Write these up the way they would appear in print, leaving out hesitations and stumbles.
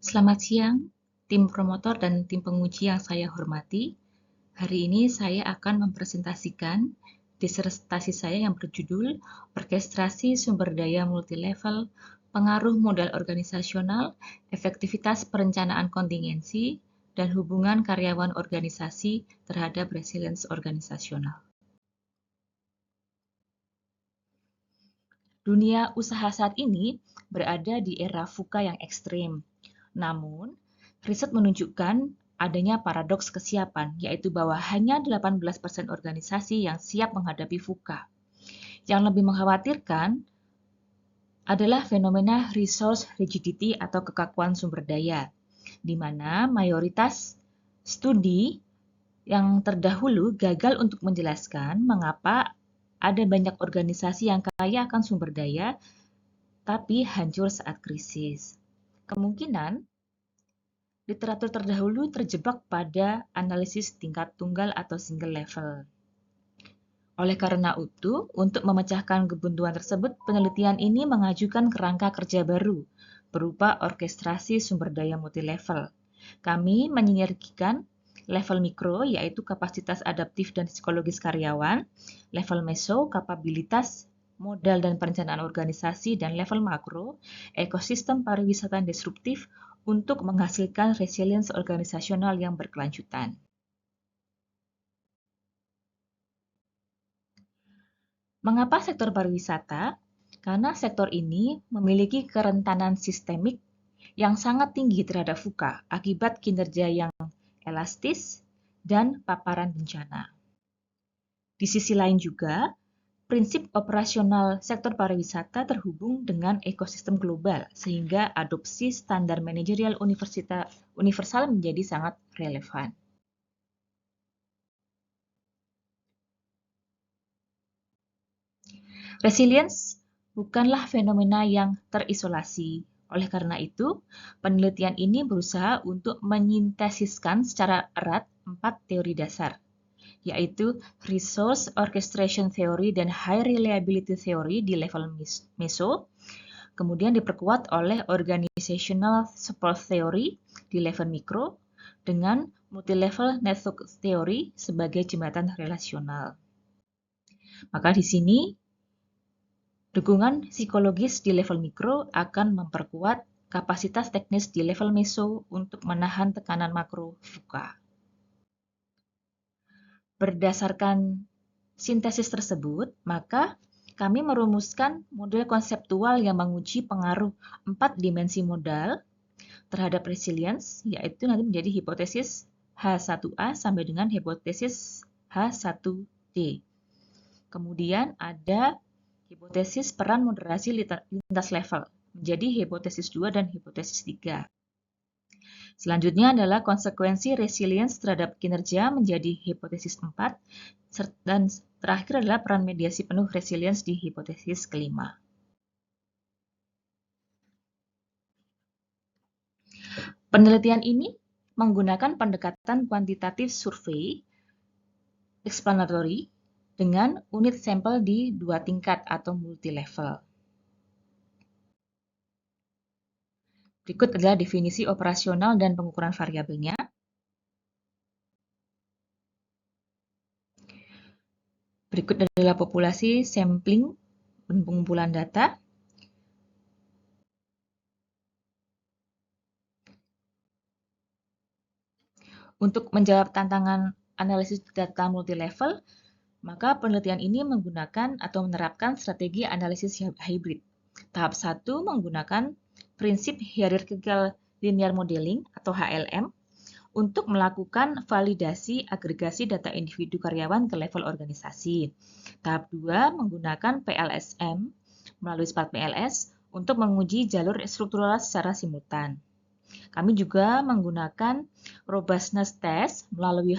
Selamat siang, tim promotor dan tim penguji yang saya hormati. Hari ini saya akan mempresentasikan disertasi saya yang berjudul Orkestrasi Sumber Daya Multilevel, Pengaruh Modal Organisasional, Efektivitas Perencanaan Kontingensi, dan Hubungan Karyawan Organisasi terhadap Resilience Organisasional. Dunia usaha saat ini berada di era VUCA yang ekstrim. Namun, riset menunjukkan adanya paradoks kesiapan, yaitu bahwa hanya 18% organisasi yang siap menghadapi VUCA. Yang lebih mengkhawatirkan adalah fenomena resource rigidity atau kekakuan sumber daya, di mana mayoritas studi yang terdahulu gagal untuk menjelaskan mengapa ada banyak organisasi yang kaya akan sumber daya, tapi hancur saat krisis. Kemungkinan literatur terdahulu terjebak pada analisis tingkat tunggal atau single level. Oleh karena itu, untuk memecahkan kebuntuan tersebut, penelitian ini mengajukan kerangka kerja baru berupa orkestrasi sumber daya multilevel. Kami menyinergikan level mikro, yaitu kapasitas adaptif dan psikologis karyawan, level meso, kapabilitas modal dan perencanaan organisasi, dan level makro, ekosistem pariwisata disruptif untuk menghasilkan resilience organisasional yang berkelanjutan. Mengapa sektor pariwisata? Karena sektor ini memiliki kerentanan sistemik yang sangat tinggi terhadap VUCA akibat kinerja yang elastis dan paparan bencana. Di sisi lain juga, prinsip operasional sektor pariwisata terhubung dengan ekosistem global, sehingga adopsi standar manajerial universal menjadi sangat relevan. Resilience bukanlah fenomena yang terisolasi. Oleh karena itu, penelitian ini berusaha untuk menyintesiskan secara erat 4 teori dasar, yaitu Resource Orchestration Theory dan High Reliability Theory di level meso, kemudian diperkuat oleh Organizational Support Theory di level mikro, dengan Multilevel Network Theory sebagai jembatan relasional. Maka di sini dukungan psikologis di level mikro akan memperkuat kapasitas teknis di level meso untuk menahan tekanan makro VUCA. Berdasarkan sintesis tersebut, maka kami merumuskan model konseptual yang menguji pengaruh 4 dimensi modal terhadap resilience, yaitu nanti menjadi hipotesis H1A sampai dengan hipotesis H1D. Kemudian ada hipotesis peran moderasi lintas level, menjadi hipotesis 2 dan hipotesis 3. Selanjutnya adalah konsekuensi resilience terhadap kinerja menjadi hipotesis 4, dan terakhir adalah peran mediasi penuh resilience di hipotesis kelima. Penelitian ini menggunakan pendekatan kuantitatif survei explanatory dengan unit sampel di 2 tingkat atau multilevel. Berikut adalah definisi operasional dan pengukuran variabelnya. Berikut adalah populasi, sampling, dan pengumpulan data. Untuk menjawab tantangan analisis data multilevel, maka penelitian ini menggunakan atau menerapkan strategi analisis hybrid. Tahap 1 menggunakan prinsip hierarchical linear modeling atau HLM untuk melakukan validasi agregasi data individu karyawan ke level organisasi. Tahap 2 menggunakan PLSM melalui SPART PLS untuk menguji jalur struktural secara simultan. Kami juga menggunakan robustness test melalui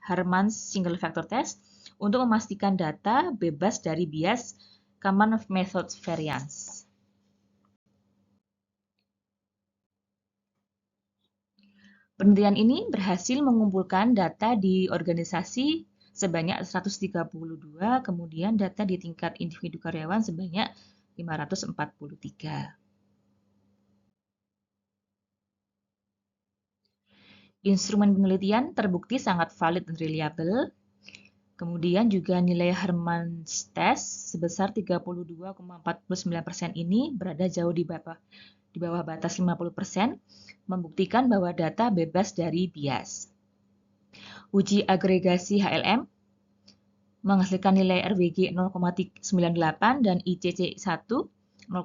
Harman's single factor test untuk memastikan data bebas dari bias common method variance. Penelitian ini berhasil mengumpulkan data di organisasi sebanyak 132, kemudian data di tingkat individu karyawan sebanyak 543. Instrumen penelitian terbukti sangat valid dan reliable. Kemudian juga nilai Herman's test sebesar 32,49% ini berada jauh di bawah batas 50%, membuktikan bahwa data bebas dari bias. Uji agregasi HLM menghasilkan nilai RWG 0,98 dan ICC 1 0,52,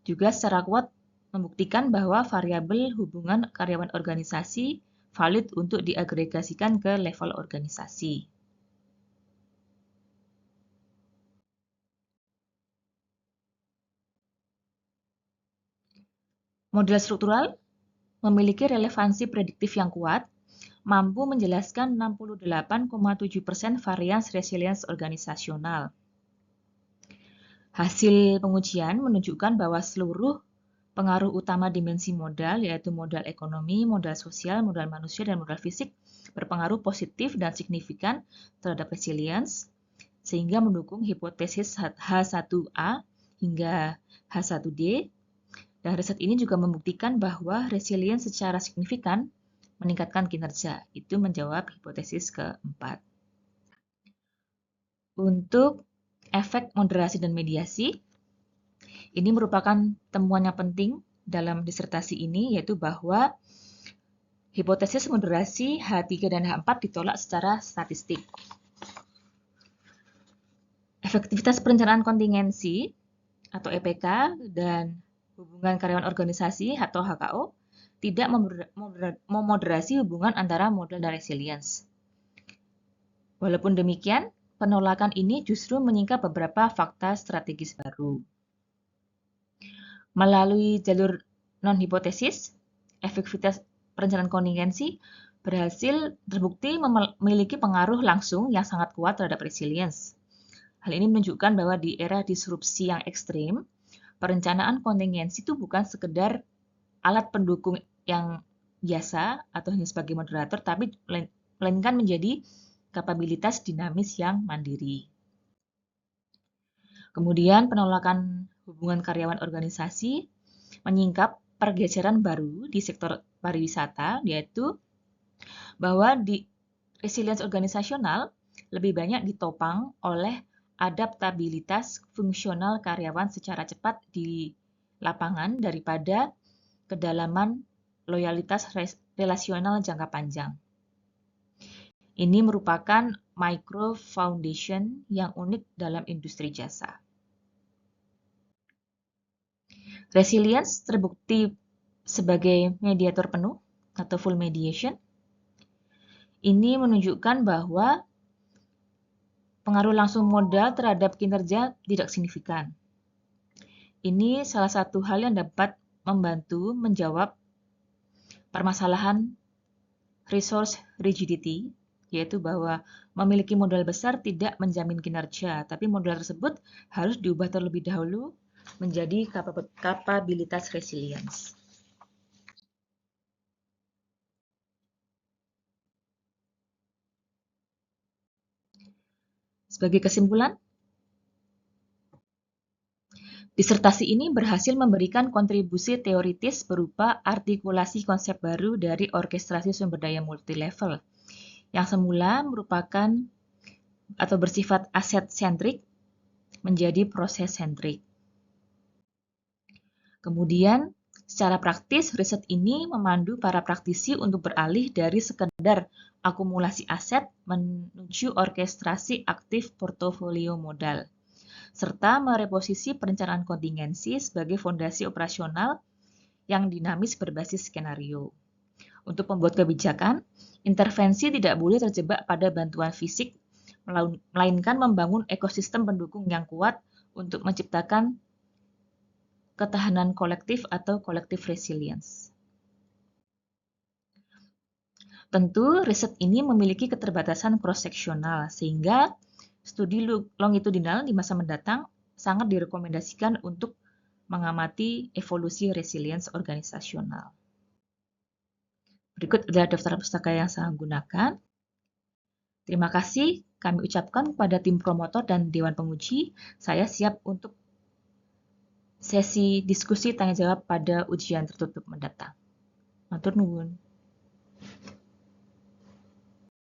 juga secara kuat membuktikan bahwa variabel hubungan karyawan organisasi valid untuk diagregasikan ke level organisasi. Model struktural memiliki relevansi prediktif yang kuat, mampu menjelaskan 68,7% varians resilience organisasional. Hasil pengujian menunjukkan bahwa seluruh pengaruh utama dimensi modal, yaitu modal ekonomi, modal sosial, modal manusia, dan modal fisik, berpengaruh positif dan signifikan terhadap resilience, sehingga mendukung hipotesis H1A hingga H1D. Dan riset ini juga membuktikan bahwa resilience secara signifikan meningkatkan kinerja. Itu menjawab hipotesis keempat. Untuk efek moderasi dan mediasi, ini merupakan temuan yang penting dalam disertasi ini, yaitu bahwa hipotesis moderasi H3 dan H4 ditolak secara statistik. Efektivitas perencanaan kontingensi atau EPK dan hubungan karyawan organisasi atau HKO tidak memoderasi hubungan antara modal dan resilience. Walaupun demikian, penolakan ini justru menyingkap beberapa fakta strategis baru. Melalui jalur non-hipotesis, efektivitas perencanaan kontingensi berhasil terbukti memiliki pengaruh langsung yang sangat kuat terhadap resilience. Hal ini menunjukkan bahwa di era disrupsi yang ekstrim, perencanaan kontingensi itu bukan sekedar alat pendukung yang biasa atau hanya sebagai moderator, tapi melainkan menjadi kapabilitas dinamis yang mandiri. Kemudian penolakan hubungan karyawan organisasi menyingkap pergeseran baru di sektor pariwisata, yaitu bahwa di resilience organisasional lebih banyak ditopang oleh adaptabilitas fungsional karyawan secara cepat di lapangan daripada kedalaman loyalitas relasional jangka panjang. Ini merupakan micro foundation yang unik dalam industri jasa. Resilience terbukti sebagai mediator penuh atau full mediation. Ini menunjukkan bahwa pengaruh langsung modal terhadap kinerja tidak signifikan. Ini salah satu hal yang dapat membantu menjawab permasalahan resource rigidity, yaitu bahwa memiliki modal besar tidak menjamin kinerja, tapi modal tersebut harus diubah terlebih dahulu menjadi kapabilitas resilience. Sebagai kesimpulan, disertasi ini berhasil memberikan kontribusi teoritis berupa artikulasi konsep baru dari orkestrasi sumber daya multilevel, yang semula merupakan atau bersifat aset-sentrik menjadi proses-sentrik. Kemudian, secara praktis, riset ini memandu para praktisi untuk beralih dari sekedar akumulasi aset menuju orkestrasi aktif portofolio modal, serta mereposisi perencanaan kontingensi sebagai fondasi operasional yang dinamis berbasis skenario. Untuk membuat kebijakan, intervensi tidak boleh terjebak pada bantuan fisik, melainkan membangun ekosistem pendukung yang kuat untuk menciptakan ketahanan kolektif atau collective resilience. Tentu, riset ini memiliki keterbatasan cross-seksional, sehingga studi longitudinal di masa mendatang sangat direkomendasikan untuk mengamati evolusi resilience organisasional. Berikut adalah daftar pustaka yang saya gunakan. Terima kasih kami ucapkan kepada tim promotor dan Dewan Penguji. Saya siap untuk sesi diskusi tanya jawab pada ujian tertutup mendatang. Matur nuwun.